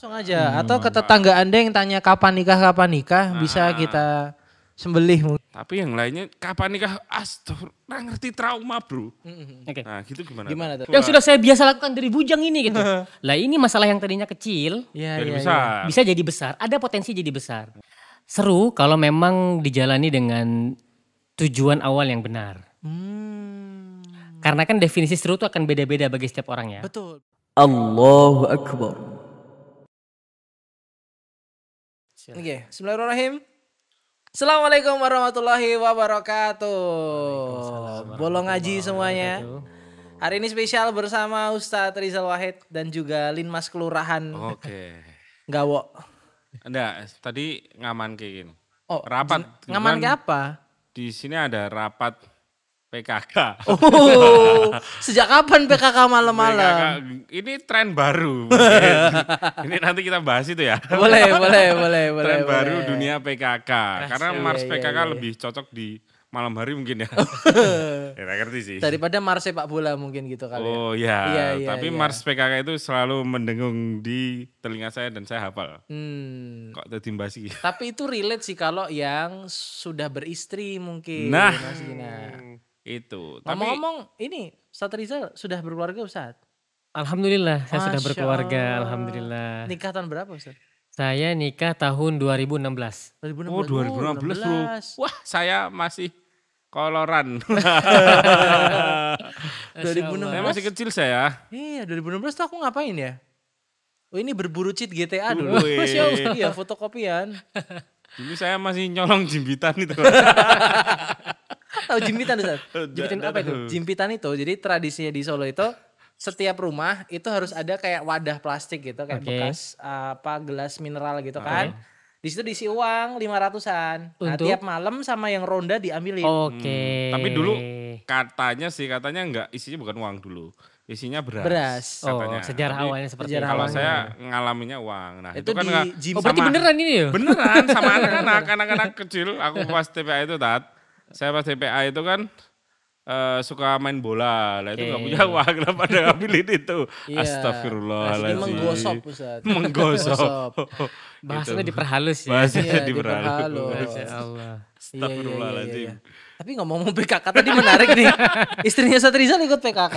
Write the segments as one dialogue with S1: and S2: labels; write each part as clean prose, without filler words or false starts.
S1: Langsung aja atau ke tetangga Anda yang tanya kapan nikah bisa kita sembelih.
S2: Tapi yang lainnya kapan nikah? Nggak ngerti trauma bro.
S1: Oke.
S2: Nah gitu gimana?
S1: Gimana tuh?
S3: Yang sudah saya biasa lakukan dari bujang ini gitu. Lah ini masalah yang tadinya kecil
S1: Iya,
S2: Jadi
S1: iya,
S2: besar.
S3: bisa jadi besar. Ada potensi jadi besar. Seru kalau memang dijalani dengan tujuan awal yang benar. Karena kan definisi seru itu akan beda-beda bagi setiap orang ya.
S1: Betul.
S4: Allahu Akbar.
S1: Oke, bismillahirrahmanirrahim. Assalamualaikum warahmatullahi wabarakatuh. Bolong ngaji semuanya. Hari ini spesial bersama Ustadz Rizal Wahid dan juga Linmas Kelurahan
S2: Oke.
S1: Gawo.
S2: Enggak, tadi ngaman kayak gini.
S1: Oh,
S2: Rapat.
S1: ngaman
S2: Cuman
S1: ke apa?
S2: Di sini ada rapat PKK.
S1: Oh, sejak kapan PKK malam-malam?
S2: PKK, ini tren baru. Mungkin. Ini nanti kita bahas itu ya.
S1: Boleh.
S2: Tren baru
S1: boleh.
S2: dunia PKK. Karena Mars
S1: Iya,
S2: PKK
S1: iya.
S2: lebih cocok di malam hari mungkin ya. Ya nggak ngerti sih.
S1: Daripada Mars sepak bola mungkin gitu kali.
S2: Oh ya,
S1: Iya,
S2: tapi
S1: iya.
S2: Mars PKK itu selalu mendengung di telinga saya dan saya hafal.
S1: Hmm.
S2: Kok tadi basi?
S1: Tapi itu relate sih kalau yang sudah beristri mungkin.
S2: Nah,
S1: Mas Gina.
S2: itu. Tapi
S1: Ngomong-ngomong ini Ustadz Rizal sudah berkeluarga Ustadz?
S3: Alhamdulillah saya sudah
S1: Masya
S3: berkeluarga.
S1: Allah.
S3: Alhamdulillah.
S1: Nikah tahun berapa Ustadz?
S3: Saya nikah tahun 2016.
S1: 2016.
S2: oh 2016 bro. Wah saya masih koloran.
S1: 2016.
S2: Saya masih kecil saya.
S1: Iya 2016 tuh aku ngapain ya? Oh ini berburu cheat GTA dulu.
S2: Wih.
S1: Masya Allah. Iya fotokopian.
S2: Dulu saya masih nyolong jimbitan itu.
S1: Tahu jimpitan Ustadz?
S3: Jimpitan apa itu?
S1: Jimpitan itu jadi tradisinya di Solo itu setiap rumah itu harus ada kayak wadah plastik gitu kayak
S3: Oke.
S1: bekas gelas mineral gitu kan. Di situ diisi uang 500-an. Nah,
S3: Untuk?
S1: tiap malam sama yang ronda diambilin.
S3: Oke.
S2: Tapi dulu katanya enggak isinya bukan uang dulu. Isinya beras.
S1: Beras.
S3: Oh,
S2: Katanya.
S3: sejarah
S2: Tapi
S3: awalnya seperti
S1: sejarah
S3: itu.
S2: Kalau
S1: awalnya.
S2: saya ngalaminya uang. Nah,
S1: Itu
S2: itu kan
S1: di
S2: nggak-
S1: gym.
S3: Oh berarti
S2: sama-
S3: beneran ini ya?
S2: Beneran sama anak-anak kecil. Aku pas TPA itu saya pas TPA itu kan suka main bola. Lah itu
S3: Oke.
S2: nggak punya uang, kenapa ada ngambilin itu?
S1: Iya.
S2: Astagfirullahaladzim.
S1: Asli menggosok Ustadz.
S2: Menggosok.
S3: Bahasanya diperhalus ya.
S2: Bahasanya
S1: Iya,
S2: diperhalus.
S1: diperhalus.
S3: Masya Allah.
S2: Astagfirullahaladzim.
S1: Iya. Tapi ngomong PKK tadi menarik nih. Istrinya Ustadz Rizal ikut PKK.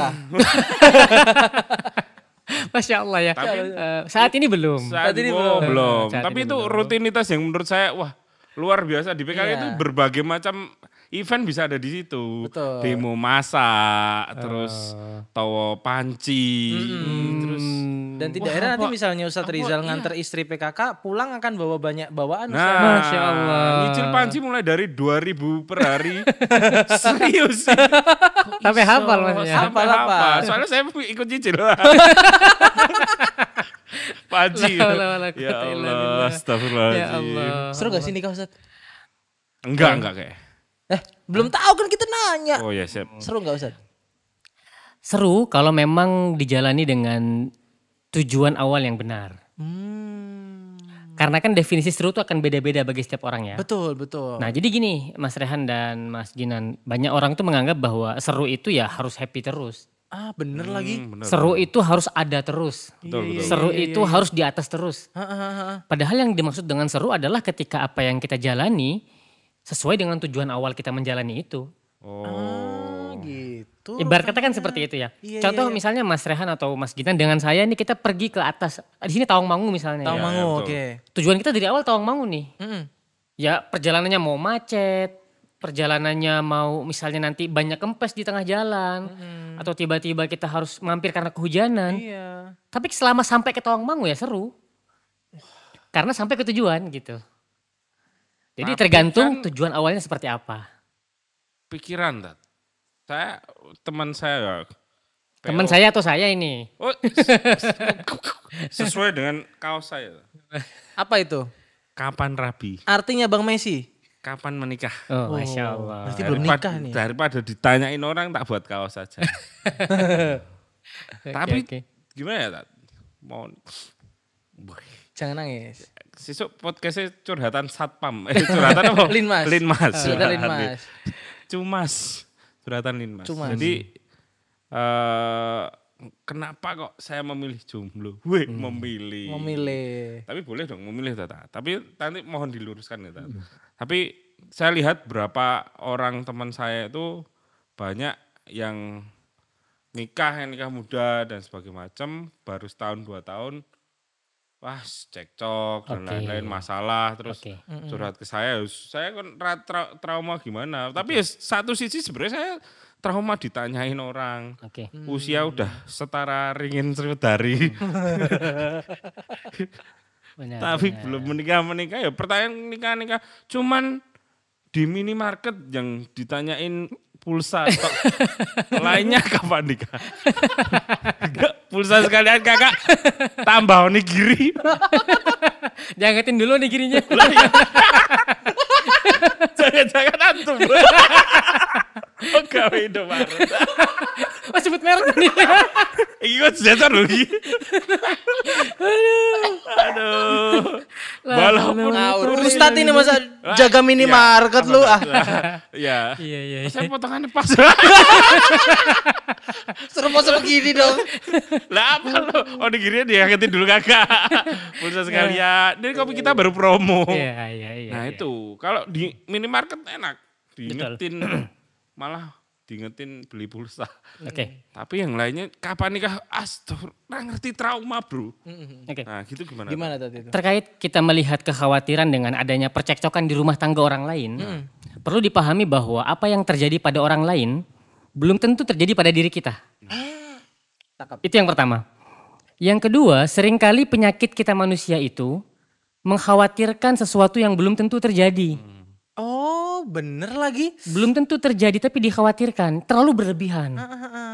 S3: Masya Allah ya.
S2: Tapi-
S3: Saat ini belum.
S2: Saat
S1: ini
S2: ini
S1: belum.
S2: belum.
S3: Saat
S2: Tapi
S3: ini
S2: itu
S3: belum.
S2: rutinitas yang menurut saya wah luar biasa di PKK
S1: Iya.
S2: itu berbagai macam event bisa ada di situ.
S1: Betul.
S2: Demo masak, terus tawa panci, terus
S1: Dan tidak
S2: Wah,
S1: heran nanti
S2: apa-
S1: misalnya Ustadz Rizal
S2: iya.
S1: nganter istri PKK pulang akan bawa banyak bawaan Ustadz.
S2: nah,
S3: Masya Allah.
S2: nyicil panci mulai dari 2.000 per hari. Serius sih.
S3: Sampai hafal maksudnya.
S2: Sampai
S1: Hafal.
S2: hafal. Soalnya saya ikut nyicil. Panci.
S3: La haula wala
S2: Ya
S3: quwata illa
S2: Allah,
S3: billah.
S2: astagfirullahaladzim.
S3: Ya Allah.
S1: Seru gak sih nikah Ustadz?
S2: Enggak kayak.
S1: Belum tahu kan kita nanya.
S2: Oh ya siap.
S1: Seru gak Ustadz?
S3: Seru kalau memang dijalani dengan tujuan awal yang benar. Karena kan definisi seru itu akan beda-beda bagi setiap orang ya.
S1: Betul.
S3: Nah jadi gini Mas Rehan dan Mas Jinan. Banyak orang tuh menganggap bahwa seru itu ya harus happy terus.
S1: Bener lagi.
S2: Bener.
S3: Seru itu harus ada terus.
S2: Betul, betul.
S3: Seru itu harus di atas terus. Padahal yang dimaksud dengan seru adalah ketika apa yang kita jalani sesuai dengan tujuan awal kita menjalani itu.
S2: Oh.
S1: Gitu.
S3: Ibarat kata kan seperti itu ya.
S1: Iya,
S3: Contoh
S1: iya.
S3: misalnya Mas Rehan atau Mas Gitan dengan saya ini kita pergi ke atas. Di sini Tawangmangu misalnya.
S1: Tahu
S3: ya.
S1: mangu,
S2: betul.
S1: oke.
S3: Tujuan kita dari awal Tawangmangu nih.
S1: Mm-mm.
S3: Ya perjalanannya mau macet, perjalanannya mau misalnya nanti banyak kempes di tengah jalan. Atau tiba-tiba kita harus mampir karena kehujanan.
S1: Iya.
S3: Tapi selama sampai ke Tawangmangu ya seru. Karena sampai ke tujuan gitu. Jadi
S2: Tapi
S3: tergantung
S2: kan-
S3: tujuan awalnya seperti apa.
S2: Pikiran Tat. Teman saya.
S3: Teman saya atau saya ini.
S2: Oh, sesuai dengan kaos saya.
S1: Apa itu?
S2: Kapan rabi?
S1: Artinya Bang Messi.
S2: Kapan menikah?
S3: Oh, Masya Allah.
S1: Berarti belum nikah nih.
S2: Daripada ditanyain orang tak buat kaos saja. Tapi
S3: Oke.
S2: gimana ya Tat? Mau Boy.
S1: Jangan nangis.
S2: Sesuk podcastnya curhatan satpam. Curhatan apa?
S1: Linmas.
S2: Linmas.
S1: Sudah Linmas.
S2: Cumas. Curhatan Linmas.
S1: Cumas.
S2: Jadi kenapa kok saya memilih jomblo? Weh, memilih.
S1: Memilih.
S2: Tapi boleh dong memilih Tata. Tapi nanti mohon diluruskan ya Tata. Tapi saya lihat berapa orang teman saya itu banyak yang nikah muda dan sebagainya macam, baru setahun 2 tahun, wah cekcok dan
S3: Oke.
S2: lain-lain masalah, terus
S3: Oke.
S2: curhat ke saya kan trauma gimana. Tapi ya satu sisi sebenarnya saya trauma ditanyain orang.
S3: Oke.
S2: Usia udah setara ringin Sriwedari,
S3: Benar,
S2: tapi
S3: benar.
S2: belum menikah ya pertanyaan nikah. Cuman di minimarket yang ditanyain pulsa tok. Lainnya kapan nikah? Enggak, pulsa sekalian kakak tambah onigiri.
S3: Jangatin dulu nih kirinya.
S2: Jangan antum. Oh gawe Indomaret.
S3: Oh sebut merek nih.
S2: Iki kok sensor lho iki. Aduh. Walaupun
S1: Ngawur. Ustadz ini masa jaga minimarket lu ah.
S2: ya.
S3: Iya.
S2: Saya potongannya pas.
S1: Seru begini dong.
S2: Lah apa lo? Onigirinya diangkatin dulu kakak. Pulsa sekalian. Ini kopi kita baru promo.
S3: Iya.
S2: Nah itu kalau di minimarket enak, diingetin malah diingetin beli pulsa.
S3: Oke.
S2: Tapi yang lainnya kapan nikah? Astagfirullah, ngerti trauma bro.
S3: Oke.
S2: Nah gitu gimana?
S1: Gimana tadi itu?
S3: Terkait kita melihat kekhawatiran dengan adanya percekcokan di rumah tangga orang lain, perlu dipahami bahwa apa yang terjadi pada orang lain belum tentu terjadi pada diri kita.
S1: Cakep.
S3: Itu yang pertama. Yang kedua, seringkali penyakit kita manusia itu mengkhawatirkan sesuatu yang belum tentu terjadi.
S1: Oh bener lagi.
S3: Belum tentu terjadi tapi dikhawatirkan, terlalu berlebihan.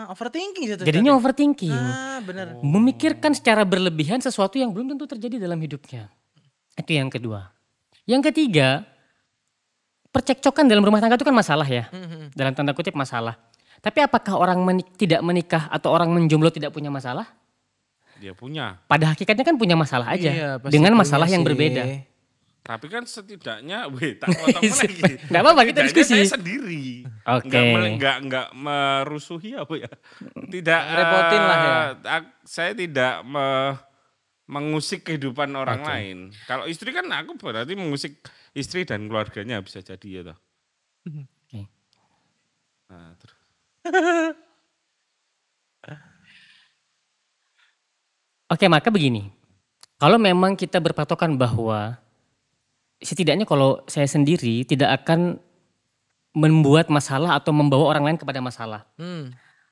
S1: Overthinking gitu.
S3: Jadinya overthinking.
S1: Bener.
S3: Memikirkan secara berlebihan sesuatu yang belum tentu terjadi dalam hidupnya. Itu yang kedua. Yang ketiga, percekcokan dalam rumah tangga itu kan masalah ya. Dalam tanda kutip masalah. Tapi apakah orang tidak menikah atau orang menjomblo tidak punya masalah?
S2: Dia punya.
S3: Pada hakikatnya kan punya masalah aja.
S1: Iya, pasti
S3: dengan
S1: punya
S3: masalah yang
S1: sih.
S3: berbeda.
S2: Tapi kan setidaknya, tak potong lagi.
S3: Nggak apa-apa, kita
S2: Setidaknya
S3: diskusi.
S2: Saya sendiri.
S3: Oke.
S2: Enggak merusuhi apa ya. Tidak
S1: Repotin lah ya.
S2: Saya tidak mengusik kehidupan orang lain. Kalau istri kan aku berarti mengusik istri dan keluarganya bisa jadi ya toh.
S3: Oke.
S2: Nah, terus.
S3: Oke, maka begini. Kalau memang kita berpatokan bahwa setidaknya kalau saya sendiri tidak akan membuat masalah atau membawa orang lain kepada masalah.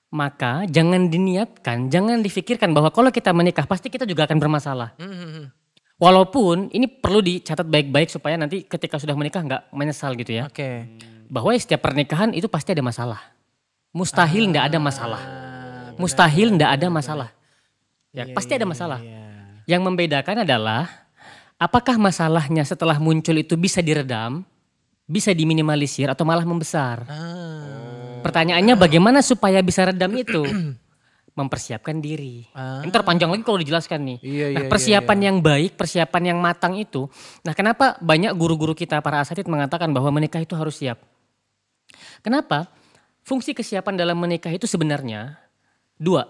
S3: Maka jangan diniatkan, jangan difikirkan bahwa kalau kita menikah pasti kita juga akan bermasalah. Walaupun ini perlu dicatat baik-baik supaya nanti ketika sudah menikah nggak menyesal gitu ya.
S1: Oke.
S3: Bahwa setiap pernikahan itu pasti ada masalah. Mustahil nggak ada masalah. Mustahil nggak ada masalah. Ya, pasti ada masalah. Yang membedakan adalah apakah masalahnya setelah muncul itu bisa diredam, bisa diminimalisir atau malah membesar. Pertanyaannya bagaimana supaya bisa redam itu? Mempersiapkan diri. Ini terpanjang lagi kalau dijelaskan nih.
S1: Iya,
S3: Persiapan yang baik, persiapan yang matang itu. Nah, kenapa banyak guru-guru kita para asatid mengatakan bahwa menikah itu harus siap? Kenapa? Fungsi kesiapan dalam menikah itu sebenarnya 2.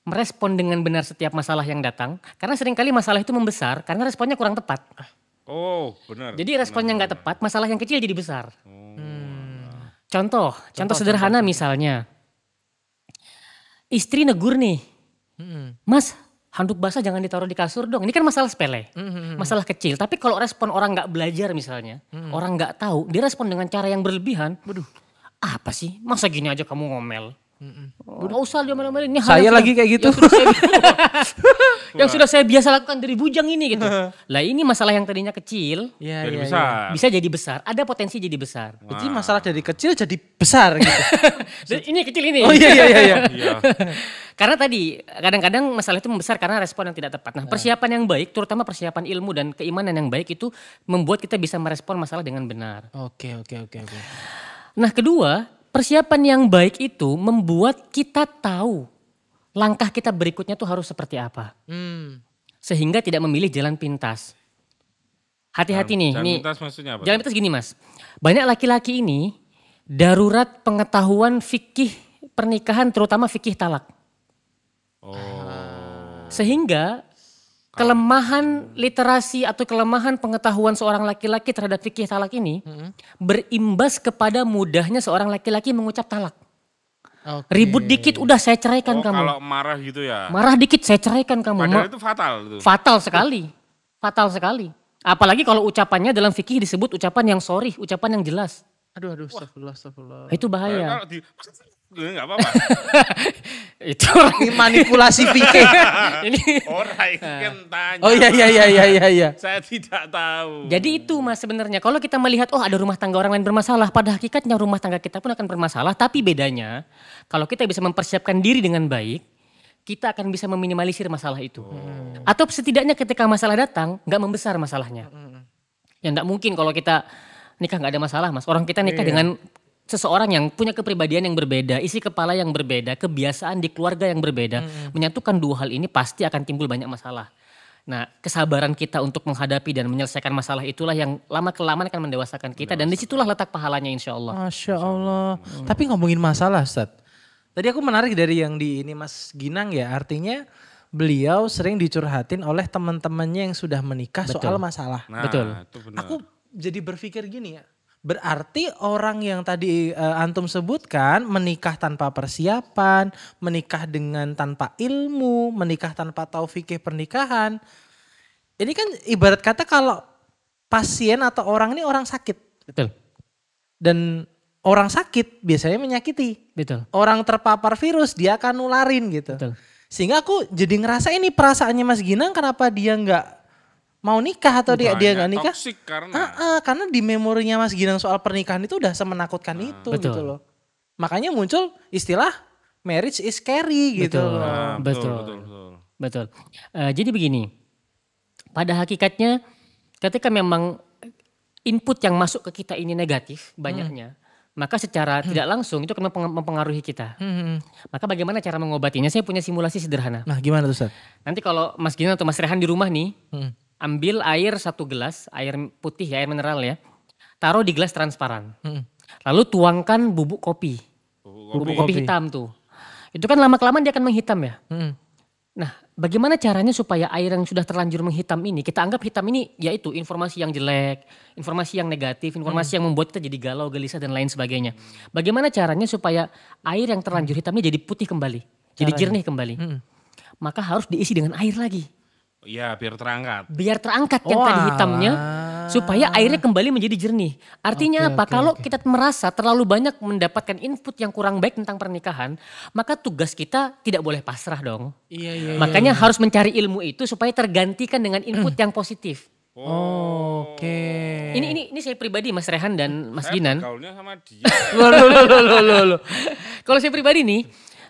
S3: Merespon dengan benar setiap masalah yang datang. Karena seringkali masalah itu membesar karena responnya kurang tepat.
S2: Oh benar.
S3: Jadi responnya nggak tepat, masalah yang kecil jadi besar. Contoh sederhana misalnya. Istri negur nih. Mas, handuk basah jangan ditaruh di kasur dong. Ini kan masalah sepele. Masalah kecil. Tapi kalau respon orang nggak belajar misalnya. Orang nggak tahu, dia respon dengan cara yang berlebihan. Apa sih? Masa gini aja kamu ngomel? Nggak usah dia ngomel-ngomelin. Ini hal
S1: Saya
S3: yang
S1: lagi kayak gitu.
S3: yang sudah saya biasa lakukan dari bujang ini gitu. Lah ini masalah yang tadinya kecil
S2: Jadi
S1: Iya.
S2: besar.
S3: bisa jadi besar. Ada potensi jadi besar.
S1: Jadi masalah dari kecil jadi besar gitu.
S3: Dan ini kecil ini.
S1: Oh iya.
S2: Iya.
S3: Karena tadi kadang-kadang masalah itu membesar karena respon yang tidak tepat. Nah, persiapan yang baik, terutama persiapan ilmu dan keimanan yang baik itu membuat kita bisa merespon masalah dengan benar.
S1: Oke.
S3: Nah, kedua, persiapan yang baik itu membuat kita tahu langkah kita berikutnya tuh harus seperti apa. Sehingga tidak memilih jalan pintas. Hati-hati nih.
S2: Jalan
S3: Nih,
S2: pintas maksudnya apa?
S3: jalan pintas gini Mas. Banyak laki-laki ini darurat pengetahuan fikih pernikahan terutama fikih talak. Sehingga kelemahan literasi atau kelemahan pengetahuan seorang laki-laki terhadap fikih talak ini berimbas kepada mudahnya seorang laki-laki mengucap talak.
S1: Oke.
S3: Ribut dikit udah saya ceraikan kamu.
S2: Kalau marah gitu ya.
S3: Marah dikit saya ceraikan kamu.
S2: Padahal itu fatal itu.
S3: Fatal sekali. Fatal sekali. Apalagi kalau ucapannya dalam fikih disebut ucapan yang sorry, ucapan yang jelas.
S1: Aduh, astagfirullah.
S3: Itu bahaya.
S2: Kalau enggak apa-apa.
S3: Itu
S1: Ini manipulasi fikih.
S3: ini.
S2: Orang ini kan tanya.
S1: Oh iya.
S2: Saya tidak tahu.
S3: Jadi itu Mas sebenarnya kalau kita melihat ada rumah tangga orang lain bermasalah, pada hakikatnya rumah tangga kita pun akan bermasalah, tapi bedanya kalau kita bisa mempersiapkan diri dengan baik, kita akan bisa meminimalisir masalah itu. Atau setidaknya ketika masalah datang, nggak membesar masalahnya. Ya nggak mungkin kalau kita nikah nggak ada masalah Mas. Orang kita nikah dengan seseorang yang punya kepribadian yang berbeda, isi kepala yang berbeda, kebiasaan di keluarga yang berbeda. Menyatukan dua hal ini pasti akan timbul banyak masalah. Nah, kesabaran kita untuk menghadapi dan menyelesaikan masalah itulah yang lama-kelamaan akan mendewasakan kita. Dan disitulah letak pahalanya insya Allah.
S1: Masya Allah. Tapi ngomongin masalah Ustaz. Tadi aku menarik dari yang di ini Mas Ginang ya. Artinya beliau sering dicurhatin oleh teman-temannya yang sudah menikah soal masalah.
S2: Nah,
S3: Betul.
S2: itu benar.
S1: Aku jadi berpikir gini ya. Berarti orang yang tadi antum sebutkan menikah tanpa persiapan, menikah dengan tanpa ilmu, menikah tanpa tahu fikih pernikahan. Ini kan ibarat kata kalau pasien atau orang ini orang sakit.
S3: Betul.
S1: Dan orang sakit biasanya menyakiti.
S3: Betul.
S1: Orang terpapar virus dia akan nularin gitu.
S3: Betul.
S1: Sehingga aku jadi ngerasa ini perasaannya Mas Ginang kenapa dia nggak mau nikah atau dia nggak nikah?
S2: Toksik karena.
S1: Karena di memorinya Mas Ginang soal pernikahan itu udah semenakutkan itu
S3: betul.
S1: gitu loh. Makanya muncul istilah marriage is scary gitu
S3: Betul.
S1: loh.
S2: Nah,
S3: Betul. Jadi begini, pada hakikatnya ketika memang input yang masuk ke kita ini negatif banyaknya, maka secara tidak langsung itu akan mempengaruhi kita. Maka bagaimana cara mengobatinya? Saya punya simulasi sederhana.
S1: Nah gimana tuh Ustaz?
S3: Nanti kalau Mas Gina atau Mas Rehan di rumah nih, ambil air 1 gelas, air putih ya, air mineral ya. Taruh di gelas transparan. Lalu tuangkan bubuk kopi. Bubuk kopi hitam tuh. Itu kan lama-kelamaan dia akan menghitam ya. Nah bagaimana caranya supaya air yang sudah terlanjur menghitam ini, kita anggap hitam ini yaitu informasi yang jelek, informasi yang negatif, informasi yang membuat kita jadi galau, gelisah dan lain sebagainya. Bagaimana caranya supaya air yang terlanjur hitam ini jadi putih kembali, jadi jernih kembali. Maka harus diisi dengan air lagi.
S2: Iya biar terangkat.
S3: Biar terangkat yang tadi hitamnya supaya airnya kembali menjadi jernih. Artinya apa? Kalau kita merasa terlalu banyak mendapatkan input yang kurang baik tentang pernikahan, maka tugas kita tidak boleh pasrah dong.
S1: Iya.
S3: Makanya harus mencari ilmu itu supaya tergantikan dengan input yang positif.
S1: Oke.
S3: Ini saya pribadi Mas Rehan dan Mas
S2: Saya
S3: Ginan.
S2: bergaulnya sama dia.
S1: Loh.
S3: Kalau saya pribadi nih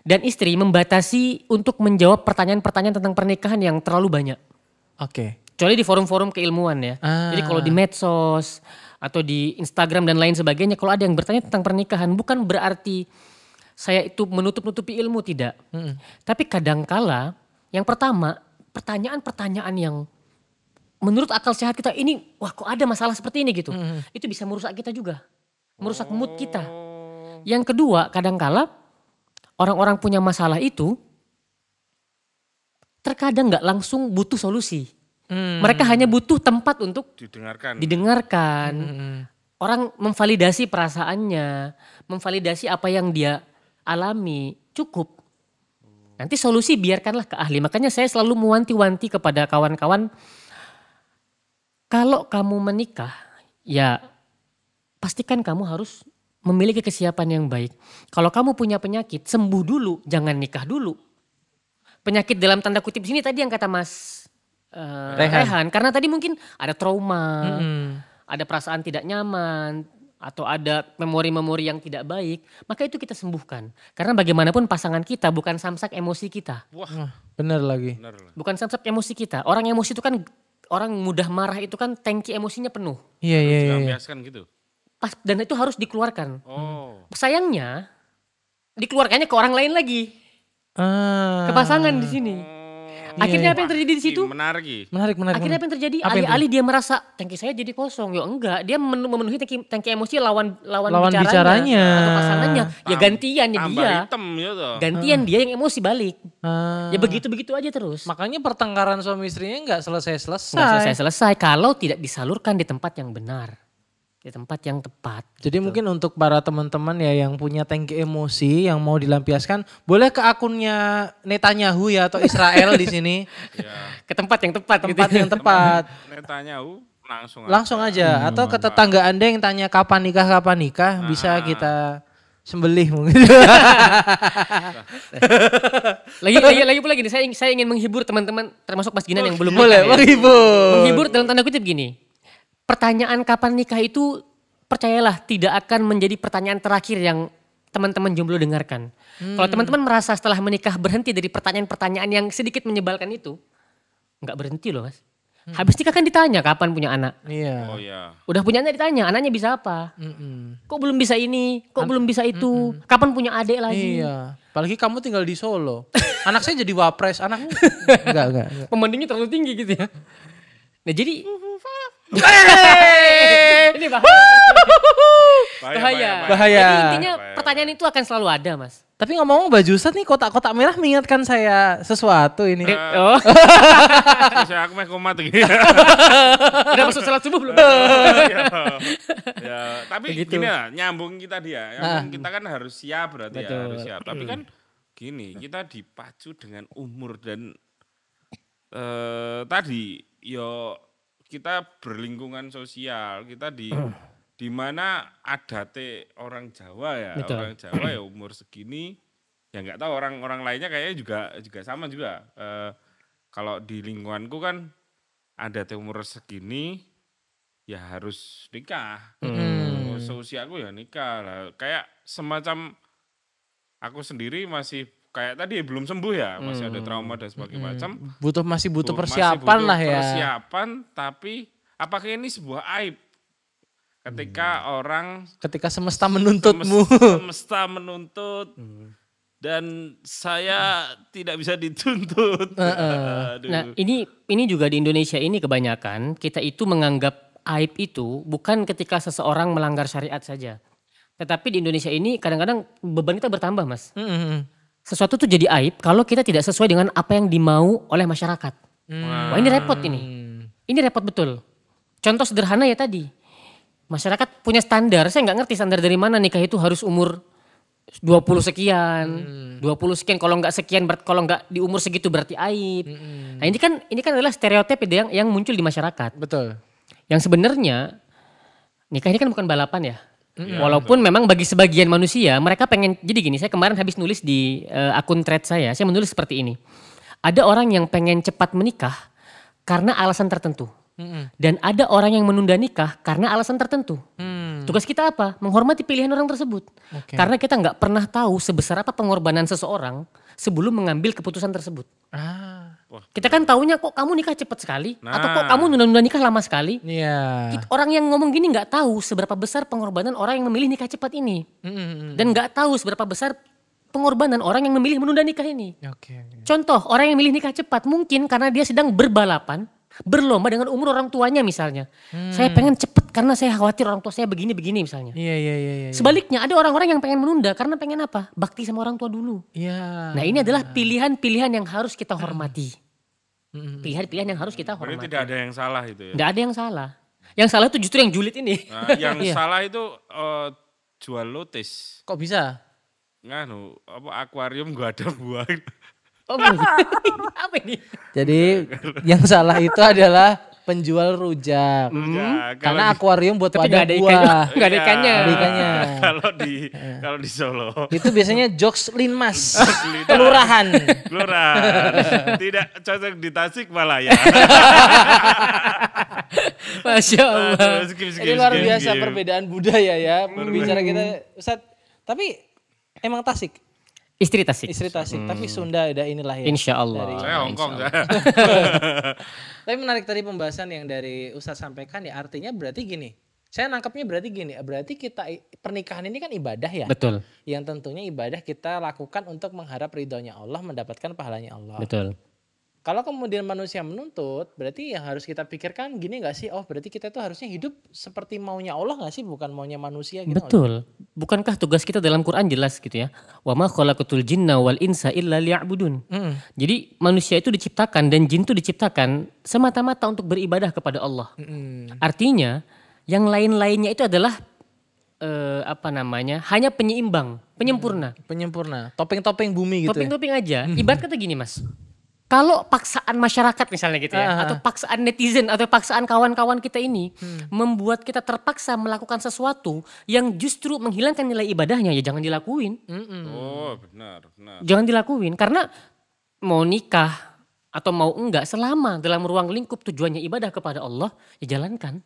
S3: dan istri membatasi untuk menjawab pertanyaan-pertanyaan tentang pernikahan yang terlalu banyak.
S1: Oke.
S3: Kecuali di forum-forum keilmuan ya. Jadi kalau di medsos atau di Instagram dan lain sebagainya, kalau ada yang bertanya tentang pernikahan, bukan berarti saya itu menutup-nutupi ilmu, tidak. Tapi kadangkala yang pertama, pertanyaan-pertanyaan yang menurut akal sehat kita ini, wah kok ada masalah seperti ini gitu. Itu bisa merusak kita juga. Merusak mood kita. Yang kedua, kadangkala orang-orang punya masalah itu terkadang nggak langsung butuh solusi. Mereka hanya butuh tempat untuk didengarkan. Orang memvalidasi perasaannya, memvalidasi apa yang dia alami, cukup. Nanti solusi biarkanlah ke ahli. Makanya saya selalu mewanti-wanti kepada kawan-kawan, kalau kamu menikah, ya pastikan kamu harus memiliki kesiapan yang baik. Kalau kamu punya penyakit, sembuh dulu, jangan nikah dulu. Penyakit dalam tanda kutip sini tadi yang kata Mas Rehan, karena tadi mungkin ada trauma, ada perasaan tidak nyaman, atau ada memori-memori yang tidak baik, maka itu kita sembuhkan. Karena bagaimanapun pasangan kita bukan samsak emosi kita.
S2: Wah,
S1: benar lagi.
S3: Bukan samsak emosi kita. Orang emosi itu kan, orang mudah marah itu kan tangki emosinya penuh.
S1: Iya.
S2: dilampiaskan gitu.
S3: Dan itu harus dikeluarkan. Sayangnya, dikeluarkannya ke orang lain lagi. Ke pasangan di sini. Akhirnya apa yang terjadi di situ?
S2: Menarik Ki.
S1: Menarik.
S3: Akhirnya apa yang terjadi?
S1: Apa yang
S3: Alih-alih dia merasa tangki saya jadi kosong. Ya enggak, dia memenuhi tangki emosi lawan
S1: bicaranya.
S3: atau pasangannya. Ya gantian ya
S2: Tambah
S3: dia.
S2: hitam ya toh.
S3: Gantian dia yang emosi balik.
S1: Ah,
S3: Ya begitu-begitu aja terus.
S1: makanya pertengkaran suami istrinya nggak selesai-selesai.
S3: Nggak selesai-selesai kalau tidak disalurkan di tempat yang benar. Di tempat yang tepat.
S1: Jadi mungkin untuk para teman-teman ya yang punya tangki emosi yang mau dilampiaskan, boleh ke akunnya Netanyahu ya atau Israel di sini.
S2: Ya.
S3: Ke tempat yang tepat.
S1: Tempat
S3: gitu.
S1: yang tepat.
S2: Netanyahu langsung
S1: Langsung aja. Atau ke tetangga Anda yang tanya kapan nikah, bisa kita sembelih mungkin.
S3: lagi pula gini, saya ingin menghibur teman-teman termasuk Mas Ginan yang belum nikah.
S1: Boleh,
S3: ya.
S1: menghibur.
S3: Menghibur dalam tanda kutip gini. Pertanyaan kapan nikah itu percayalah tidak akan menjadi pertanyaan terakhir yang teman-teman jomblo dengarkan. Kalau teman-teman merasa setelah menikah berhenti dari pertanyaan-pertanyaan yang sedikit menyebalkan itu, nggak berhenti loh Mas. Habis nikah kan ditanya kapan punya anak.
S1: Iya.
S2: Oh ya.
S3: Udah punya anak ditanya, anaknya bisa apa? Kok belum bisa ini? Kok belum bisa itu? Kapan punya adik lagi?
S1: Iya. Apalagi kamu tinggal di Solo. Anak saya jadi wapres, anakmu enggak.
S3: Pembandingnya terlalu tinggi gitu ya. Nah jadi ini bahaya.
S1: Bahaya.
S3: Jadi intinya pertanyaan itu akan selalu ada Mas.
S1: Tapi ngomong baju Ustadz nih kotak-kotak merah mengingatkan saya sesuatu ini.
S3: Oh,
S2: Saya aku mah komat gitu.
S3: udah masuk salat subuh belum?
S2: Ya, tapi
S3: Begitu.
S2: gini lah, nyambung kita dia. Nyambung kita kan harus siap berarti
S3: Betul.
S2: ya, harus siap. Tapi kan gini, kita dipacu dengan umur dan tadi yo kita berlingkungan sosial, kita di mana adate orang Jawa ya,
S3: Betul.
S2: orang Jawa ya umur segini ya nggak tahu orang lainnya kayaknya juga sama juga. Kalau di lingkunganku kan adate umur segini ya harus nikah. Umur seusiaku ya nikah lah. Kayak semacam aku sendiri masih kayak tadi belum sembuh ya, masih ada trauma dan sebagainya macam.
S1: Masih butuh
S2: Masih
S1: persiapan
S2: butuh
S1: lah ya.
S2: Persiapan, tapi apakah ini sebuah aib? Ketika orang
S1: Ketika semesta menuntutmu.
S2: semesta menuntut dan saya tidak bisa dituntut. Aduh.
S3: Nah ini juga di Indonesia ini kebanyakan kita itu menganggap aib itu bukan ketika seseorang melanggar syariat saja. Tetapi di Indonesia ini kadang-kadang beban kita bertambah Mas. Sesuatu tuh jadi aib kalau kita tidak sesuai dengan apa yang dimau oleh masyarakat. Wah ini repot ini. Ini repot betul. Contoh sederhana ya tadi. Masyarakat punya standar, saya nggak ngerti standar dari mana nikah itu harus umur 20 sekian. 20 sekian kalau nggak sekian kalau nggak di umur segitu berarti aib. Nah ini kan adalah stereotip yang muncul di masyarakat.
S1: Betul.
S3: Yang sebenarnya nikah ini kan bukan balapan ya. Walaupun memang bagi sebagian manusia mereka pengen, jadi gini saya kemarin habis nulis di akun thread saya menulis seperti ini. Ada orang yang pengen cepat menikah karena alasan tertentu. Dan ada orang yang menunda nikah karena alasan tertentu. Tugas kita apa? Menghormati pilihan orang tersebut. Karena kita nggak pernah tahu sebesar apa pengorbanan seseorang sebelum mengambil keputusan tersebut. Kita kan taunya kok kamu nikah cepat sekali atau kok kamu nunda-nunda nikah lama sekali.
S1: Iya.
S3: Orang yang ngomong gini nggak tahu seberapa besar pengorbanan orang yang memilih nikah cepat ini. Dan nggak tahu seberapa besar pengorbanan orang yang memilih menunda nikah ini.
S1: Oke.
S3: Contoh orang yang milih nikah cepat mungkin karena dia sedang berbalapan, berlomba dengan umur orang tuanya misalnya. Saya pengen cepet karena saya khawatir orang tua saya begini-begini misalnya.
S1: Iya.
S3: Sebaliknya ada orang-orang yang pengen menunda karena pengen apa? Bakti sama orang tua dulu.
S1: Iya.
S3: Nah ini adalah pilihan-pilihan yang harus kita hormati. Pilihan-pilihan yang harus kita
S2: Berarti
S3: hormati.
S2: tidak ada yang salah itu ya.
S3: Tidak ada yang salah. Yang salah itu justru yang julid ini.
S2: Nah, yang
S1: Iya.
S2: salah itu jual lotis.
S1: Kok bisa?
S2: Nganu, apa akuarium gak ada buah.
S3: Oh, apa ini?
S1: Jadi yang salah itu adalah penjual rujak.
S2: Ya,
S1: Karena akuarium buat
S3: Tapi
S1: wadah
S3: nggak ada ikannya.
S1: buah.
S3: Nggak ada ikannya.
S1: Ada ikannya.
S2: Kalau di Solo,
S1: Itu biasanya jokes Linmas. Kelurahan.
S2: kelurahan. Tidak cocok di Tasikmalaya.
S3: Masya Allah.
S1: Ini luar biasa perbedaan budaya ya. Bicara kita Ustaz. Tapi emang Tasik.
S3: Istri Tasik.
S1: Istri Tasik. Tapi Sunda ada inilah ya.
S3: Insya Allah.
S2: Saya Hongkong.
S1: Tapi menarik tadi pembahasan yang dari Ustaz sampaikan ya. Artinya berarti gini. Saya nangkapnya berarti gini. Berarti kita pernikahan ini kan ibadah ya.
S3: Betul.
S1: Yang tentunya ibadah kita lakukan untuk mengharap ridhonya Allah, mendapatkan pahalanya Allah.
S3: Betul.
S1: Kalau kemudian manusia menuntut, berarti yang harus kita pikirkan gini nggak sih? Oh, berarti kita tuh harusnya hidup seperti maunya Allah nggak sih, bukan maunya manusia gitu. nggak sih?
S3: Betul. Bukankah tugas kita dalam Quran jelas gitu ya? Wa ma khalaqatul jinna wal insa illa liya'budun. Jadi manusia itu diciptakan dan jin itu diciptakan semata-mata untuk beribadah kepada Allah. Artinya yang lain-lainnya itu adalah hanya penyeimbang, penyempurna.
S1: Penyempurna, topeng-topeng bumi gitu. ya?
S3: Toping-toping aja. Ibarat kata gini Mas. Kalau paksaan masyarakat misalnya gitu ya, atau paksaan netizen atau paksaan kawan-kawan kita ini membuat kita terpaksa melakukan sesuatu yang justru menghilangkan nilai ibadahnya, ya jangan dilakuin.
S2: Oh, benar, benar.
S3: Jangan dilakuin karena mau nikah atau mau enggak selama dalam ruang lingkup tujuannya ibadah kepada Allah, ya jalankan.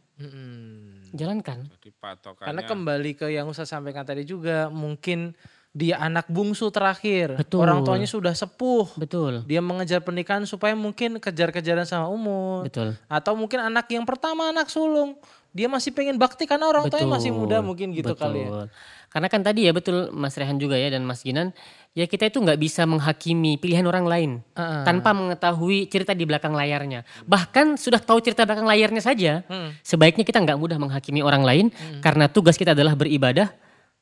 S3: Jalankan.
S2: Jadi patokannya
S1: Karena kembali ke yang Ustaz sampaikan tadi juga, mungkin dia anak bungsu terakhir,
S3: Betul.
S1: orang tuanya sudah sepuh,
S3: Betul.
S1: dia mengejar pernikahan supaya mungkin kejar-kejaran sama umur.
S3: Betul.
S1: Atau mungkin anak yang pertama, anak sulung, dia masih pengen bakti karena orang tuanya masih muda mungkin gitu kali ya.
S3: Karena kan tadi ya betul Mas Rehan juga ya dan Mas Ginan, ya kita itu nggak bisa menghakimi pilihan orang lain tanpa mengetahui cerita di belakang layarnya. Bahkan sudah tahu cerita belakang layarnya saja, sebaiknya kita nggak mudah menghakimi orang lain karena tugas kita adalah beribadah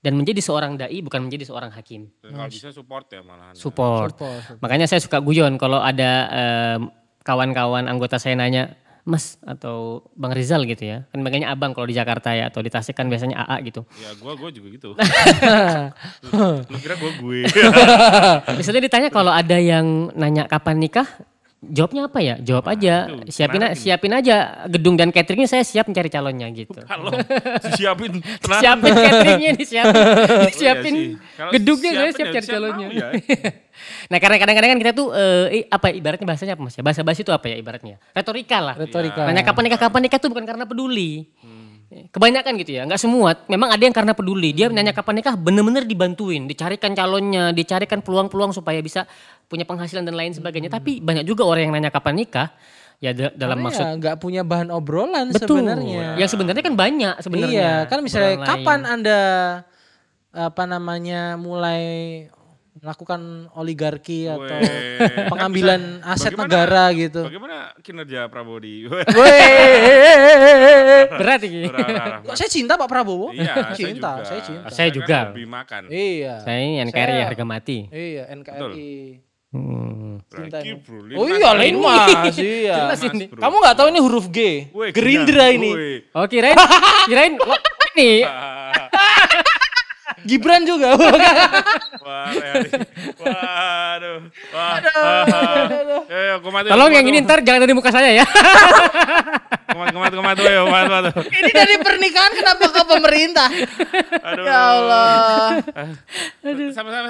S3: dan menjadi seorang dai bukan menjadi seorang hakim.
S2: dan kalau bisa support ya malahan.
S3: Support. Makanya saya suka guyon kalau ada kawan-kawan anggota saya nanya, Mas atau Bang Rizal gitu ya. Kan makanya abang kalau di Jakarta ya atau di Tasik kan biasanya AA gitu.
S2: Ya gua juga gitu. Lu kira gue.
S3: Misalnya ditanya kalau ada yang nanya kapan nikah, jawabnya apa ya? Jawab aja,
S2: itu
S3: siapin aja gedung dan cateringnya, saya siap mencari calonnya gitu.
S2: Kalau disiapin tenang.
S3: Siapin cateringnya, siapin
S2: sih. Kalau
S3: gedungnya, saya
S2: siapin
S3: siap
S2: ya
S3: cari
S2: siap
S3: calonnya.
S2: mau ya.
S3: Nah karena kadang-kadang kan kita tuh ibaratnya bahasanya apa Mas ya? Bahasa basi itu apa ya ibaratnya? Retorika lah.
S1: Retorika.
S3: Nanya kapan nikah tuh bukan karena peduli. Kebanyakan gitu ya, nggak semua. Memang ada yang karena peduli. Dia nanya kapan nikah bener-bener dibantuin, dicarikan calonnya, dicarikan peluang-peluang supaya bisa punya penghasilan dan lain sebagainya. Tapi banyak juga orang yang nanya kapan nikah, ya dalam
S1: Karena
S3: maksud
S1: ya nggak punya bahan obrolan
S3: betul.
S1: sebenarnya.
S3: Yang sebenarnya kan banyak sebenarnya.
S1: Iya, kan misalnya
S3: obrolan
S1: kapan
S3: lain.
S1: Anda mulai melakukan oligarki atau
S2: Weh.
S1: pengambilan aset
S2: Bagaimana-
S1: negara gitu.
S2: Bagaimana kinerja Prabowo di
S3: Berat ini.
S1: Kok saya cinta Pak Prabowo?
S2: Iya,
S1: cinta, saya
S2: saya juga.
S1: cinta.
S3: Saya
S2: kan
S3: juga.
S2: hobi makan.
S1: Iya.
S3: Saya ini NKRI
S1: Saya-
S3: harga mati.
S1: Iya, NKRI. cinta
S2: Lagi,
S1: ini.
S2: bro,
S1: Oh
S2: linmas,
S1: iya,
S2: bro.
S1: Linmas, iya.
S3: Jelas ini.
S2: Bro.
S1: Kamu nggak tahu ini huruf G?
S2: Weh,
S1: Gerindra
S2: gila.
S1: ini.
S2: Weh.
S3: Oh kirain wah, ini
S1: Gibran juga.
S2: Wah, Rehan. Waduh. Waduh. Ayo, kumat.
S3: tolong yang ini ntar jangan dari muka saya ya.
S2: Kumat. Kumat.
S1: Ini dari pernikahan kenapa ke pemerintah?
S2: Aduh.
S1: Ya Allah.
S2: Sama-sama.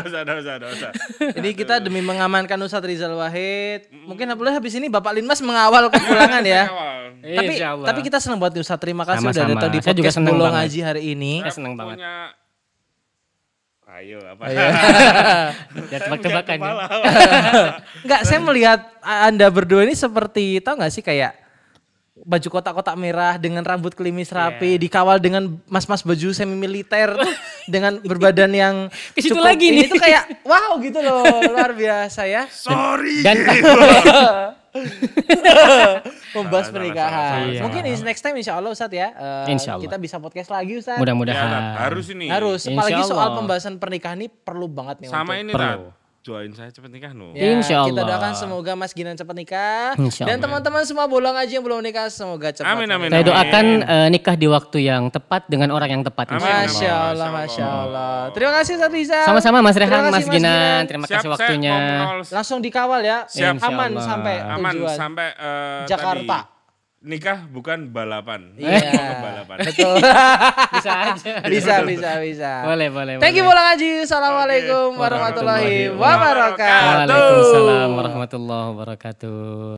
S2: Udah usah.
S1: Ini kita demi mengamankan Ustadz Rizal Wahid. Mungkin habis ini Bapak Linmas mengawal kepulangan ya. Tapi
S3: Insya Allah.
S1: tapi kita senang buat Ustadz. Terima kasih udah
S3: Sama-sama.
S1: datang di
S3: Saya juga
S1: podcast
S3: senang
S1: Bolong
S3: banget.
S1: Ngaji hari ini.
S3: Saya senang banget.
S2: Punya Ayo apa?
S3: Ya tebak-tebakan ya.
S1: Enggak, saya melihat Anda berdua ini seperti tahu nggak sih kayak baju kotak-kotak merah dengan rambut klimis rapi dikawal dengan mas-mas baju semi militer tuh dengan berbadan yang
S3: Ke situ
S1: cukup
S3: lagi
S1: ini
S3: nih.
S1: tuh kayak wow gitu loh, luar biasa ya.
S2: Sorry.
S3: Dan
S1: Membahas
S2: Salah,
S1: pernikahan.
S3: salah.
S1: Mungkin next time insya Allah Ustadz ya.
S3: Insya Allah.
S1: Kita bisa podcast lagi Ustadz.
S3: mudah-mudahan.
S2: Harus ini.
S1: Harus.
S3: Insya
S1: Apalagi soal
S3: Allah.
S1: pembahasan pernikahan ini perlu banget nih.
S2: Sama
S1: untuk-
S2: ini
S3: Perlu.
S2: Tat. Doain saya cepet nikah no.
S1: Ya,
S3: Insya
S1: kita
S3: Allah.
S1: doakan semoga Mas Ginan cepat nikah.
S3: Insya
S1: Dan
S3: Allah.
S1: teman-teman semua bolong aja yang belum nikah semoga cepat.
S2: Amin.
S3: Saya doakan nikah di waktu yang tepat dengan orang yang tepat.
S2: Amin.
S3: insya Allah.
S1: Masya Allah, Masya Allah. Terima kasih Ustadz Rizal.
S3: Sama-sama Mas
S1: Terima
S3: Rehan,
S1: kasih,
S3: Mas Ginan. Terima
S2: Siap,
S3: kasih
S2: saya
S3: waktunya.
S2: mau mengawal
S1: Langsung dikawal ya.
S2: Siap.
S1: Aman
S3: Insya Allah.
S1: sampai
S2: aman
S1: tujuan.
S2: sampai
S1: Jakarta.
S2: tadi. Nikah bukan balapan.
S1: Iya.
S2: Bukan balapan.
S1: Betul.
S3: Bisa aja.
S1: bisa.
S3: Boleh.
S1: Thank you bolong Haji. Assalamualaikum warahmatullahi wabarakatuh.
S3: Waalaikumsalam warahmatullahi wabarakatuh.